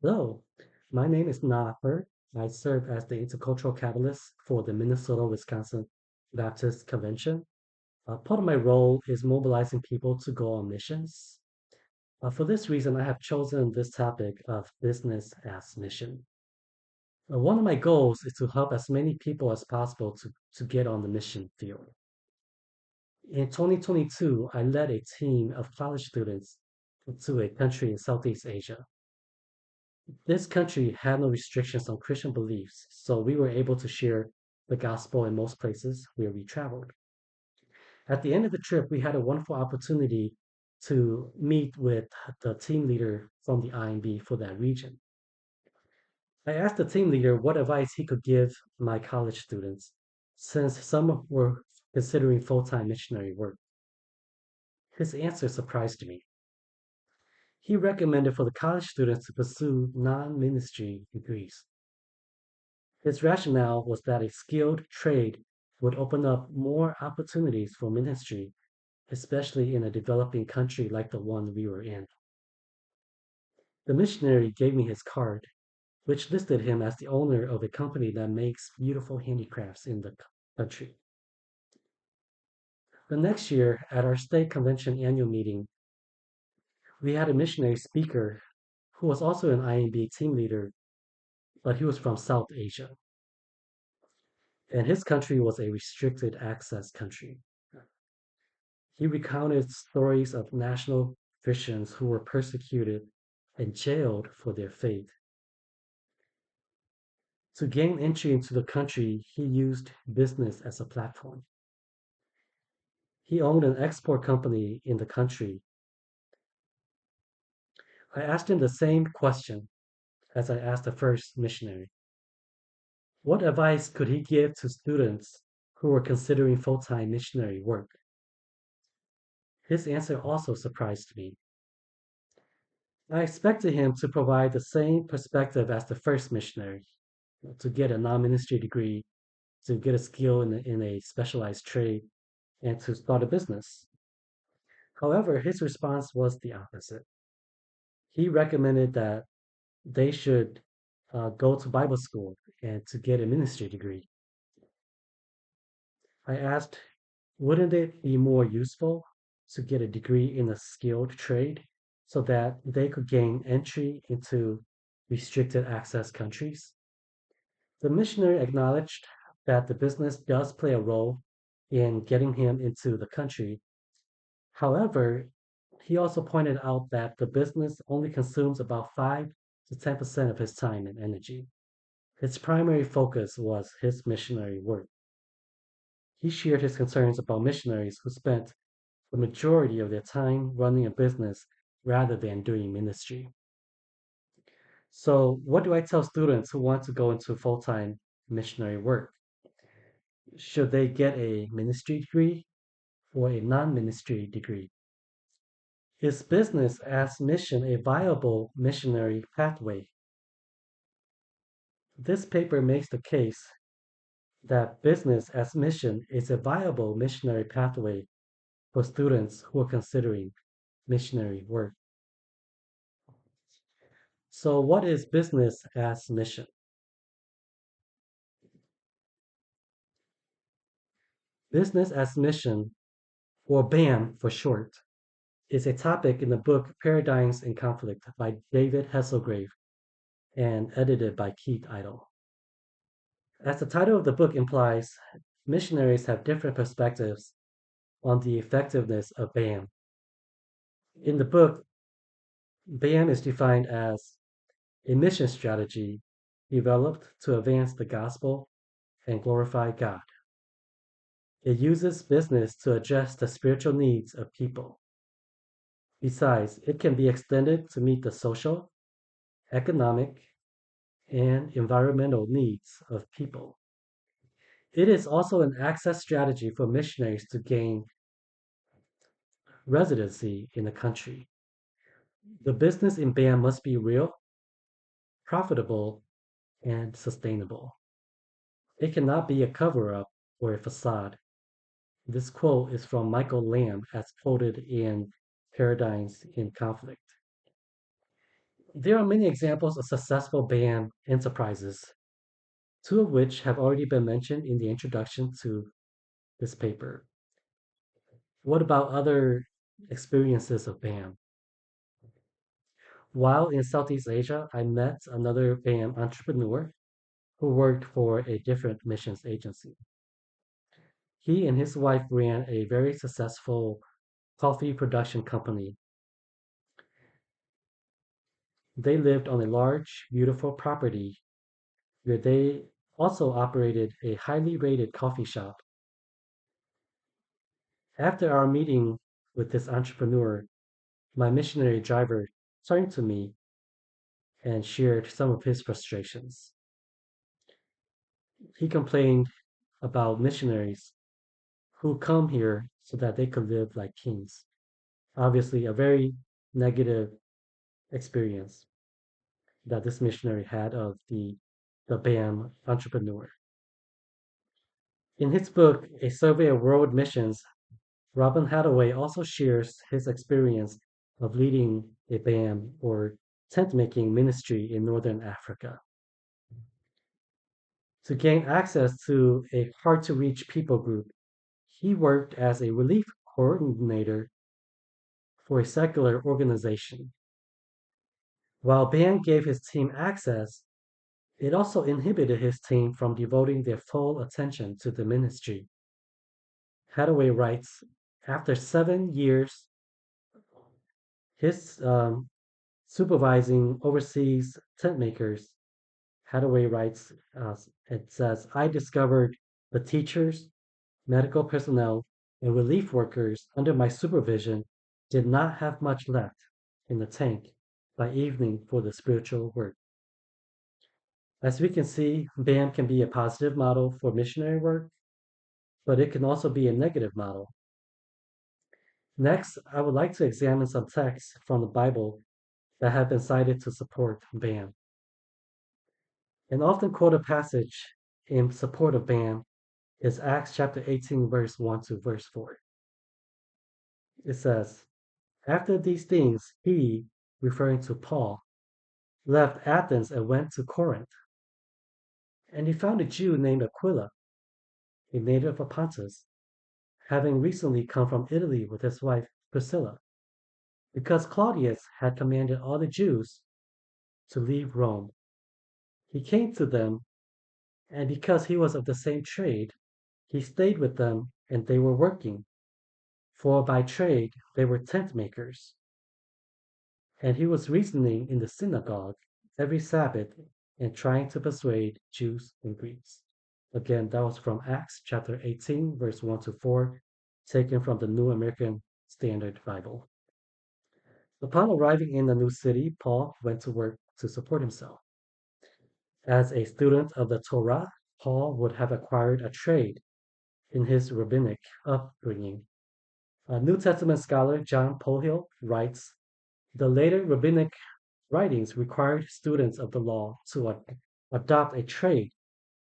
Hello, my name is Herr. I serve as the intercultural catalyst for the Minnesota-Wisconsin Baptist Convention. Part of my role is mobilizing people to go on missions. For this reason, I have chosen this topic of business as mission. One of my goals is to help as many people as possible to get on the mission field. In 2022, I led a team of college students to a country in Southeast Asia. This country had no restrictions on Christian beliefs, so we were able to share the gospel in most places where we traveled. At the end of the trip, we had a wonderful opportunity to meet with the team leader from the IMB for that region. I asked the team leader what advice he could give my college students, since some were considering full time missionary work. His answer surprised me. He recommended for the college students to pursue non ministry degrees. His rationale was that a skilled trade would open up more opportunities for ministry, especially in a developing country like the one we were in. The missionary gave me his card, which listed him as the owner of a company that makes beautiful handicrafts in the country. The next year, at our state convention annual meeting, we had a missionary speaker who was also an IMB team leader, but he was from South Asia, and his country was a restricted access country. He recounted stories of national Christians who were persecuted and jailed for their faith. To gain entry into the country, he used business as a platform. He owned an export company in the country. I asked him the same question as I asked the first missionary. What advice could he give to students who were considering full time missionary work? His answer also surprised me. I expected him to provide the same perspective as the first missionary, to get a non-ministry degree, to get a skill in a specialized trade, and to start a business. However, his response was the opposite. He recommended that they should go to Bible school and to get a ministry degree. I asked, wouldn't it be more useful to get a degree in a skilled trade so that they could gain entry into restricted access countries? The missionary acknowledged that the business does play a role in getting him into the country. However, he also pointed out that the business only consumes about 5 to 10% of his time and energy. His primary focus was his missionary work. He shared his concerns about missionaries who spent the majority of their time running a business rather than doing ministry. So, what do I tell students who want to go into full time missionary work? Should they get a ministry degree or a non ministry degree? Is business as mission a viable missionary pathway? This paper makes the case that business as mission is a viable missionary pathway for students who are considering missionary work. So, what is business as mission? Business as mission, or BAM for short, is a topic in the book Paradigms in Conflict by David Hasselgrave and edited by Keith Idle. As the title of the book implies, missionaries have different perspectives on the effectiveness of BAM. In the book, BAM is defined as a mission strategy developed to advance the gospel and glorify God. It uses business to address the spiritual needs of people. Besides, it can be extended to meet the social, economic, and environmental needs of people. It is also an access strategy for missionaries to gain residency in the country. The business in BAM must be real, profitable, and sustainable. It cannot be a cover up or a facade. This quote is from Michael Lamb, as quoted in Paradigms in Conflict. There are many examples of successful BAM enterprises, two of which have already been mentioned in the introduction to this paper. What about other experiences of BAM? While in Southeast Asia, I met another BAM entrepreneur who worked for a different missions agency. He and his wife ran a very successful coffee production company. They lived on a large, beautiful property where they also operated a highly rated coffee shop. After our meeting with this entrepreneur, my missionary driver turned to me and shared some of his frustrations. He complained about missionaries who come here so that they could live like kings. Obviously, a very negative experience that this missionary had of the BAM entrepreneur. In his book, A Survey of World Missions, Robin Hathaway also shares his experience of leading a BAM or tent making ministry in Northern Africa. To gain access to a hard to reach people group, he worked as a relief coordinator for a secular organization. While BAM gave his team access, it also inhibited his team from devoting their full attention to the ministry. Hathaway writes, after 7 years, his supervising overseas tent makers, Hathaway writes, it says, I discovered the teachers, medical personnel, and relief workers under my supervision did not have much left in the tank by evening for the spiritual work. As we can see, BAM can be a positive model for missionary work, but it can also be a negative model. Next, I would like to examine some texts from the Bible that have been cited to support BAM. An often quoted passage in support of BAM is Acts chapter 18, verse 1 to verse 4. It says, after these things, he, referring to Paul, left Athens and went to Corinth. And he found a Jew named Aquila, a native of Pontus, having recently come from Italy with his wife Priscilla, because Claudius had commanded all the Jews to leave Rome. He came to them, and because he was of the same trade, he stayed with them, and they were working, for by trade they were tent makers. And he was reasoning in the synagogue every Sabbath and trying to persuade Jews and Greeks. Again, that was from Acts chapter 18, verse 1 to 4, taken from the New American Standard Bible. Upon arriving in the new city, Paul went to work to support himself. As a student of the Torah, Paul would have acquired a trade in his rabbinic upbringing. A New Testament scholar, John Polhill, writes, the later rabbinic writings required students of the law to adopt a trade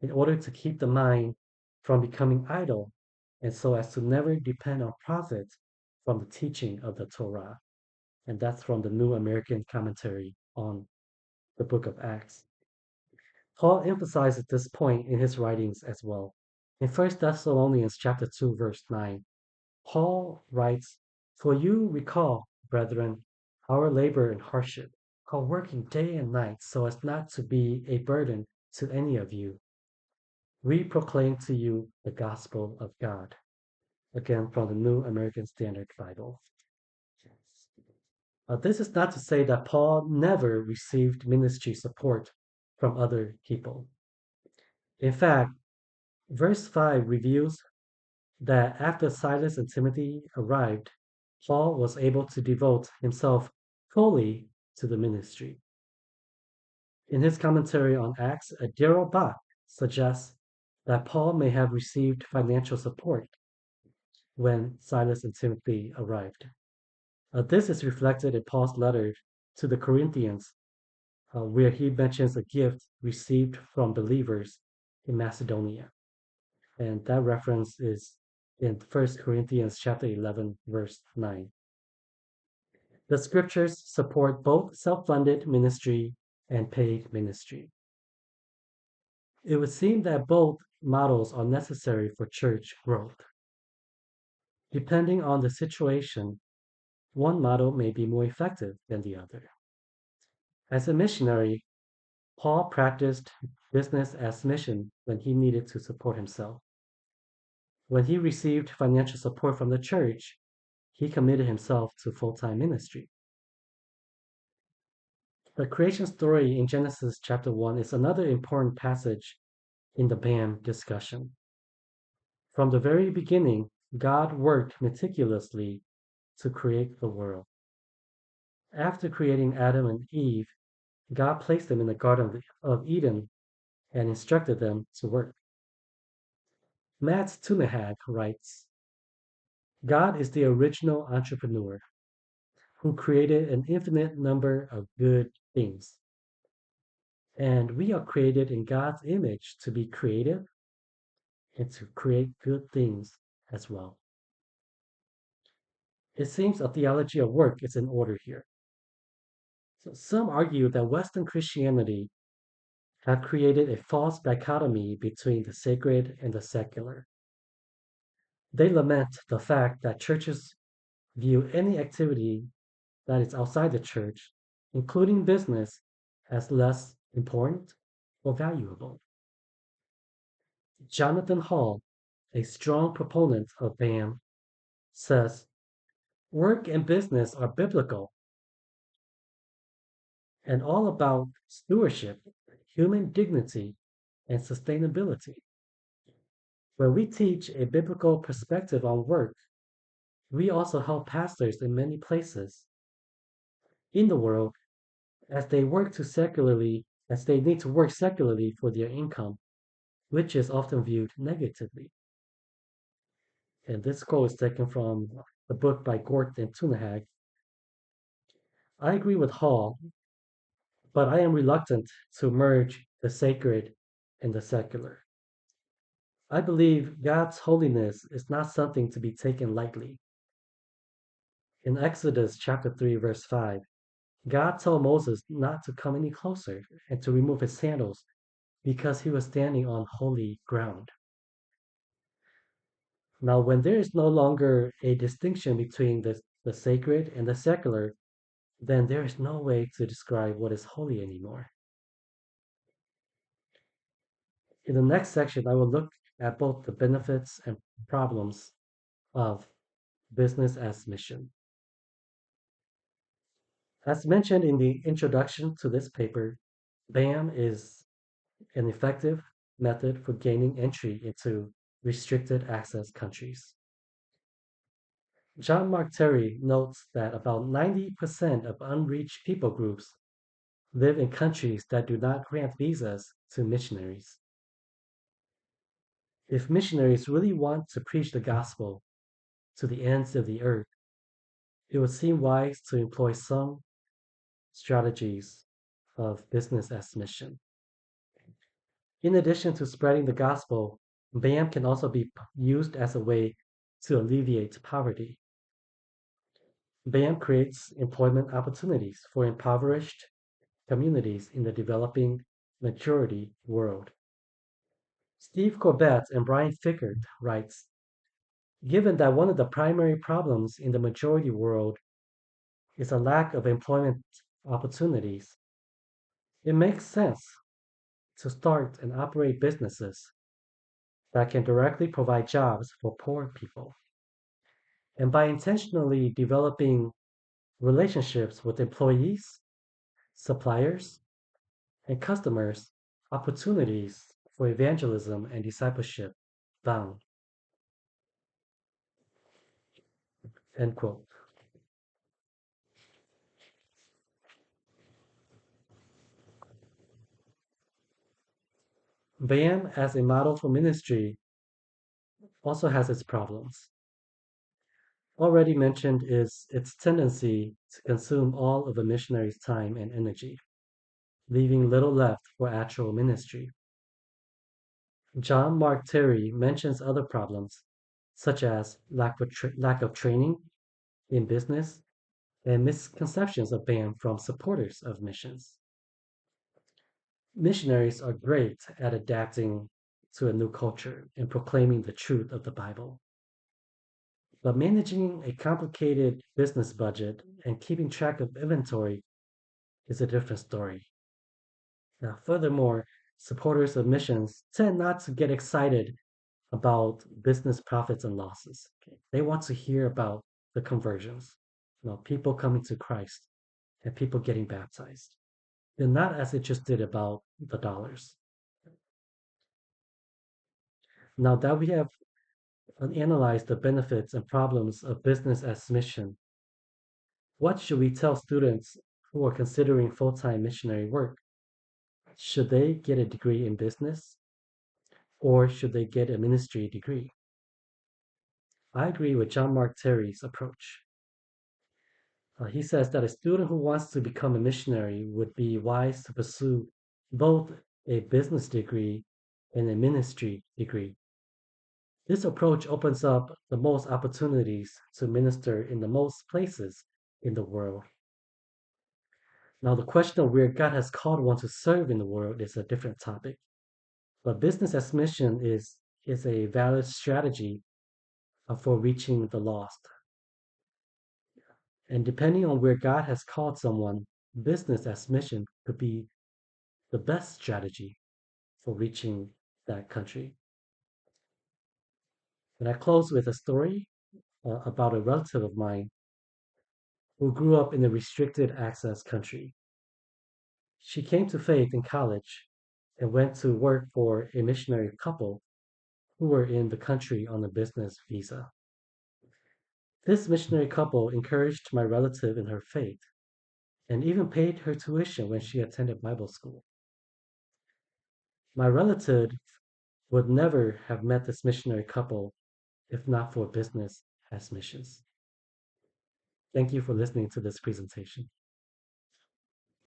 in order to keep the mind from becoming idle and so as to never depend on profit from the teaching of the Torah. And that's from the New American Commentary on the book of Acts. Paul emphasizes this point in his writings as well. In 1 Thessalonians chapter 2, verse 9, Paul writes, for you recall, brethren, our labor and hardship, called working day and night so as not to be a burden to any of you. We proclaim to you the gospel of God. Again, from the New American Standard Bible. This is not to say that Paul never received ministry support from other people. In fact, verse 5 reveals that after Silas and Timothy arrived, Paul was able to devote himself fully to the ministry. In his commentary on Acts, Daryl Bach suggests that Paul may have received financial support when Silas and Timothy arrived. This is reflected in Paul's letter to the Corinthians, where he mentions a gift received from believers in Macedonia. And that reference is in 1 Corinthians chapter 11, verse 9. The scriptures support both self-funded ministry and paid ministry. It would seem that both models are necessary for church growth. Depending on the situation, one model may be more effective than the other. As a missionary, Paul practiced business as mission when he needed to support himself. When he received financial support from the church, he committed himself to full-time ministry. The creation story in Genesis chapter 1 is another important passage in the BAM discussion. From the very beginning, God worked meticulously to create the world. After creating Adam and Eve, God placed them in the Garden of Eden and instructed them to work. Matt Tunahag writes, God is the original entrepreneur who created an infinite number of good things. And we are created in God's image to be creative and to create good things as well. It seems a theology of work is in order here. So some argue that Western Christianity have created a false dichotomy between the sacred and the secular. They lament the fact that churches view any activity that is outside the church, including business, as less important or valuable. Jonathan Hall, a strong proponent of BAM, says work and business are biblical and all about stewardship, human dignity, and sustainability. When we teach a biblical perspective on work, we also help pastors in many places in the world as they need to work secularly for their income, which is often viewed negatively. And this quote is taken from the book by Gort and Tunahag. I agree with Hall, but I am reluctant to merge the sacred and the secular. I believe God's holiness is not something to be taken lightly. In Exodus chapter 3, verse 5, God told Moses not to come any closer and to remove his sandals because he was standing on holy ground. Now, when there is no longer a distinction between the sacred and the secular, then there is no way to describe what is holy anymore. In the next section, I will look at both the benefits and problems of business as mission. As mentioned in the introduction to this paper, BAM is an effective method for gaining entry into restricted access countries. John Mark Terry notes that about 90% of unreached people groups live in countries that do not grant visas to missionaries. If missionaries really want to preach the gospel to the ends of the earth, it would seem wise to employ some strategies of business as mission. In addition to spreading the gospel, BAM can also be used as a way to alleviate poverty. BAM creates employment opportunities for impoverished communities in the developing majority world. Steve Corbett and Brian Fickert writes, given that one of the primary problems in the majority world is a lack of employment opportunities, it makes sense to start and operate businesses that can directly provide jobs for poor people. And by intentionally developing relationships with employees, suppliers, and customers, opportunities for evangelism and discipleship found. End quote. BAM as a model for ministry also has its problems. Already mentioned is its tendency to consume all of a missionary's time and energy, leaving little left for actual ministry. John Mark Terry mentions other problems, such as lack of training in business and misconceptions are banned from supporters of missions. Missionaries are great at adapting to a new culture and proclaiming the truth of the Bible. But managing a complicated business budget and keeping track of inventory is a different story. Now, furthermore, supporters of missions tend not to get excited about business profits and losses. Okay? They want to hear about the conversions, people coming to Christ and people getting baptized. They're not as interested about the dollars. Now that we have analyzed the benefits and problems of business as mission, what should we tell students who are considering full-time missionary work? Should they get a degree in business or should they get a ministry degree? I agree with John Mark Terry's approach. He says that a student who wants to become a missionary would be wise to pursue both a business degree and a ministry degree. This approach opens up the most opportunities to minister in the most places in the world. Now, the question of where God has called one to serve in the world is a different topic, but business as mission is a valid strategy for reaching the lost. And depending on where God has called someone, business as mission could be the best strategy for reaching that country. And I close with a story about a relative of mine who grew up in a restricted access country. She came to faith in college and went to work for a missionary couple who were in the country on a business visa. This missionary couple encouraged my relative in her faith and even paid her tuition when she attended Bible school. My relative would never have met this missionary couple if not for business as missions. Thank you for listening to this presentation.